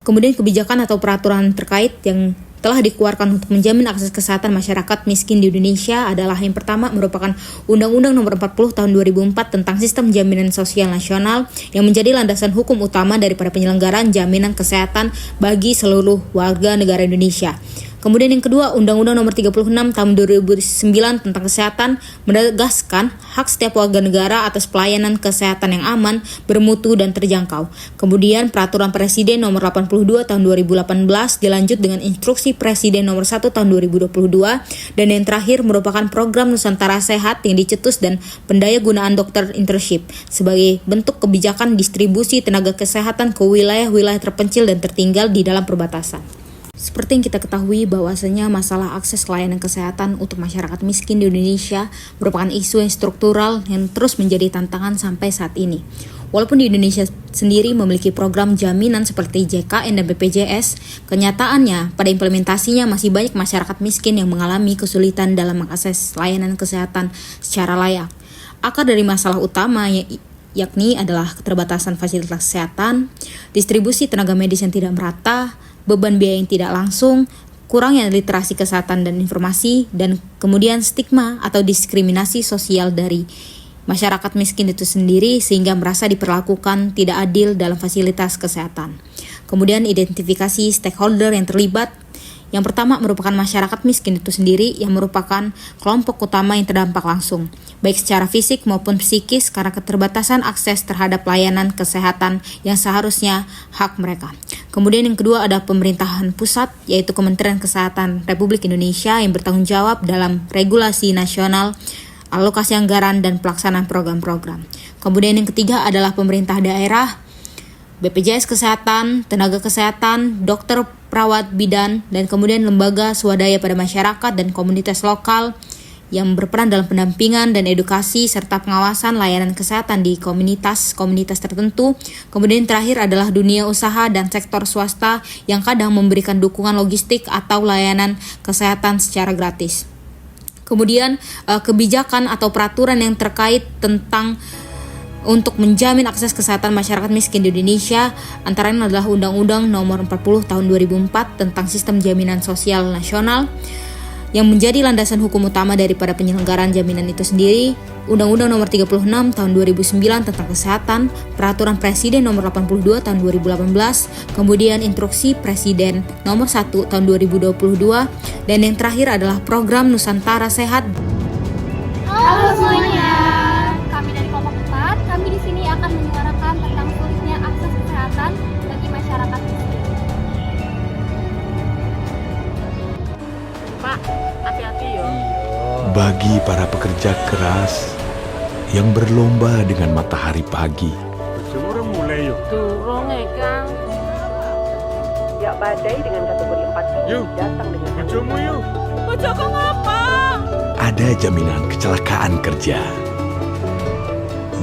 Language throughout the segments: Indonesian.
Kemudian kebijakan atau peraturan terkait yang telah dikeluarkan untuk menjamin akses kesehatan masyarakat miskin di Indonesia adalah yang pertama merupakan Undang-Undang Nomor 40 Tahun 2004 tentang Sistem Jaminan Sosial Nasional yang menjadi landasan hukum utama daripada penyelenggaraan jaminan kesehatan bagi seluruh warga negara Indonesia. Kemudian yang kedua, Undang-Undang Nomor 36 Tahun 2009 tentang Kesehatan menegaskan hak setiap warga negara atas pelayanan kesehatan yang aman, bermutu, dan terjangkau. Kemudian Peraturan Presiden Nomor 82 Tahun 2018 dilanjut dengan Instruksi Presiden Nomor 1 Tahun 2022, dan yang terakhir merupakan Program Nusantara Sehat yang dicetus dan pendayagunaan dokter internship sebagai bentuk kebijakan distribusi tenaga kesehatan ke wilayah-wilayah terpencil dan tertinggal di dalam perbatasan. Seperti yang kita ketahui bahwasanya masalah akses layanan kesehatan untuk masyarakat miskin di Indonesia merupakan isu yang struktural yang terus menjadi tantangan sampai saat ini. Walaupun di Indonesia sendiri memiliki program jaminan seperti JKN dan BPJS, kenyataannya pada implementasinya masih banyak masyarakat miskin yang mengalami kesulitan dalam mengakses layanan kesehatan secara layak. Akar dari masalah utama yakni adalah keterbatasan fasilitas kesehatan, distribusi tenaga medis yang tidak merata, beban biaya yang tidak langsung, kurangnya literasi kesehatan dan informasi, dan kemudian stigma atau diskriminasi sosial dari masyarakat miskin itu sendiri sehingga merasa diperlakukan tidak adil dalam fasilitas kesehatan. Kemudian identifikasi stakeholder yang terlibat. Yang pertama merupakan masyarakat miskin itu sendiri yang merupakan kelompok utama yang terdampak langsung, baik secara fisik maupun psikis karena keterbatasan akses terhadap layanan kesehatan yang seharusnya hak mereka. Kemudian yang kedua ada pemerintahan pusat, yaitu Kementerian Kesehatan Republik Indonesia yang bertanggung jawab dalam regulasi nasional, alokasi anggaran, dan pelaksanaan program-program. Kemudian yang ketiga adalah pemerintah daerah, BPJS Kesehatan, tenaga kesehatan, dokter, perawat, bidan, dan kemudian lembaga swadaya pada masyarakat dan komunitas lokal yang berperan dalam pendampingan dan edukasi serta pengawasan layanan kesehatan di komunitas tertentu. Kemudian terakhir adalah dunia usaha dan sektor swasta yang kadang memberikan dukungan logistik atau layanan kesehatan secara gratis. Kemudian kebijakan atau peraturan yang terkait tentang untuk menjamin akses kesehatan masyarakat miskin di Indonesia antaranya adalah Undang-Undang Nomor 40 Tahun 2004 tentang Sistem Jaminan Sosial Nasional yang menjadi landasan hukum utama daripada penyelenggaraan jaminan itu sendiri, Undang-Undang Nomor 36 Tahun 2009 tentang Kesehatan, Peraturan Presiden Nomor 82 Tahun 2018, kemudian Instruksi Presiden Nomor 1 Tahun 2022, dan yang terakhir adalah Program Nusantara Sehat. Halo semuanya, kami dari kelompok 4, kami di sini akan menyuarakan tentang sulitnya akses kesehatan bagi masyarakat miskin. Pak, hati-hati yo. Bagi para pekerja keras yang berlomba dengan matahari pagi, Jemur mulai yuk. Turun Kang. Ya badai dengan kategori 4 ini Yuk. datang dengan Bojomu yuk. Bojoku ngapa? ada jaminan kecelakaan kerja.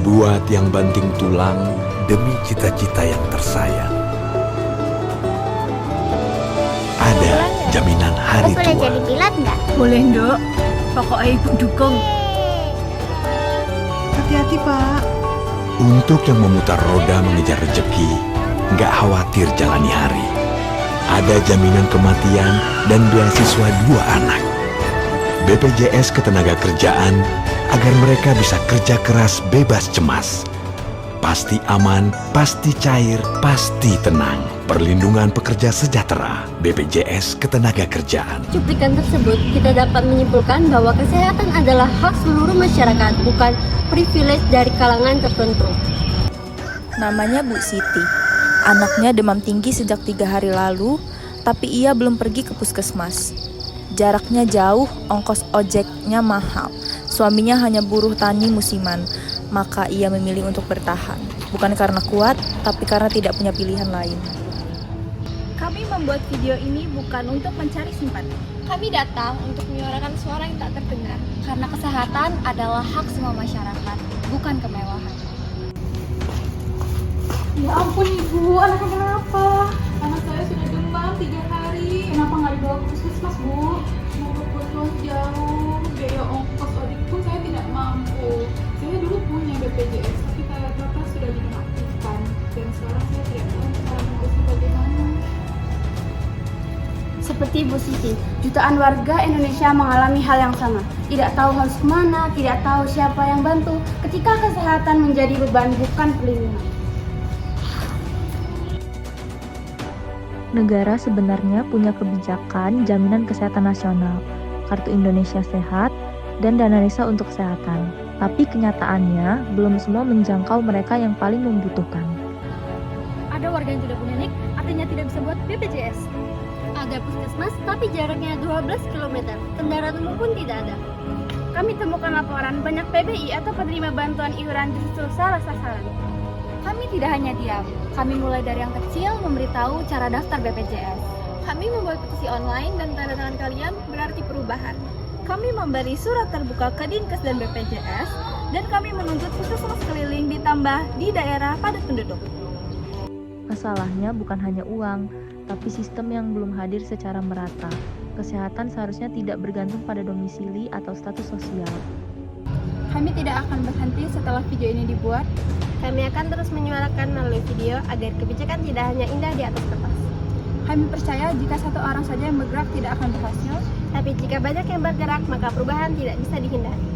Buat yang banting tulang demi cita-cita yang tersayang. Ada jaminan hari Boleh tua. jadi pilot nggak? Boleh, Nduk. Pokoknya Ibu dukung. hati-hati Pak. Untuk yang memutar roda mengejar rezeki, nggak khawatir jalani hari. Ada jaminan kematian dan beasiswa 2 anak. BPJS Ketenagakerjaan agar mereka bisa kerja keras bebas cemas. Pasti aman, pasti cair, pasti tenang. Perlindungan pekerja sejahtera, BPJS Ketenagakerjaan. Cuplikan tersebut kita dapat menyimpulkan bahwa kesehatan adalah hak seluruh masyarakat, bukan privilege dari kalangan tertentu. Namanya Bu Siti. Anaknya demam tinggi sejak 3 hari lalu, tapi ia belum pergi ke puskesmas. Jaraknya jauh, ongkos ojeknya mahal. Suaminya hanya buruh tani musiman, maka ia memilih untuk bertahan. Bukan karena kuat, tapi karena tidak punya pilihan lain. Kami membuat video ini bukan untuk mencari simpati. Kami datang untuk menyuarakan suara yang tak terdengar, karena kesehatan adalah hak semua masyarakat, bukan kemewahan. Ya ampun ibu, anaknya kenapa? Anak saya sudah demam 3 hari. Kenapa nggak dibawa ke puskesmas bu? Mau ke puskesmas jauh, biaya ongkos ojek pun saya tidak mampu. Saya dulu punya BPJS, tapi bapak sudah dinonaktifkan. Dan sekarang saya tidak tahu cara mengurusnya bagaimana. seperti Bu Siti, jutaan warga Indonesia mengalami hal yang sama. Tidak tahu harus kemana, tidak tahu siapa yang bantu, ketika kesehatan menjadi beban bukan perlindungan. Negara sebenarnya punya kebijakan jaminan kesehatan nasional, Kartu Indonesia Sehat, dan dana desa untuk kesehatan. Tapi kenyataannya, belum semua menjangkau mereka yang paling membutuhkan. Ada warga yang tidak punya NIK, artinya tidak bisa buat BPJS. Ada puskesmas, tapi jaraknya 12 km. Kendaraan umum pun tidak ada. Kami temukan laporan banyak PBI atau penerima bantuan iuran justru salah sasaran. Kami tidak hanya diam, kami mulai dari yang kecil memberitahu cara daftar BPJS. Kami membuat petisi online dan tanda tangan kalian berarti perubahan. Kami memberi surat terbuka ke Dinkes dan BPJS, dan kami menuntut puskesmas keliling ditambah di daerah padat penduduk. Masalahnya bukan hanya uang, tapi sistem yang belum hadir secara merata. Kesehatan seharusnya tidak bergantung pada domisili atau status sosial. Kami tidak akan berhenti setelah video ini dibuat. Kami akan terus menyuarakan melalui video agar kebijakan tidak hanya indah di atas kertas. Kami percaya jika satu orang saja yang bergerak tidak akan berhasil. Tapi jika banyak yang bergerak, maka perubahan tidak bisa dihindari.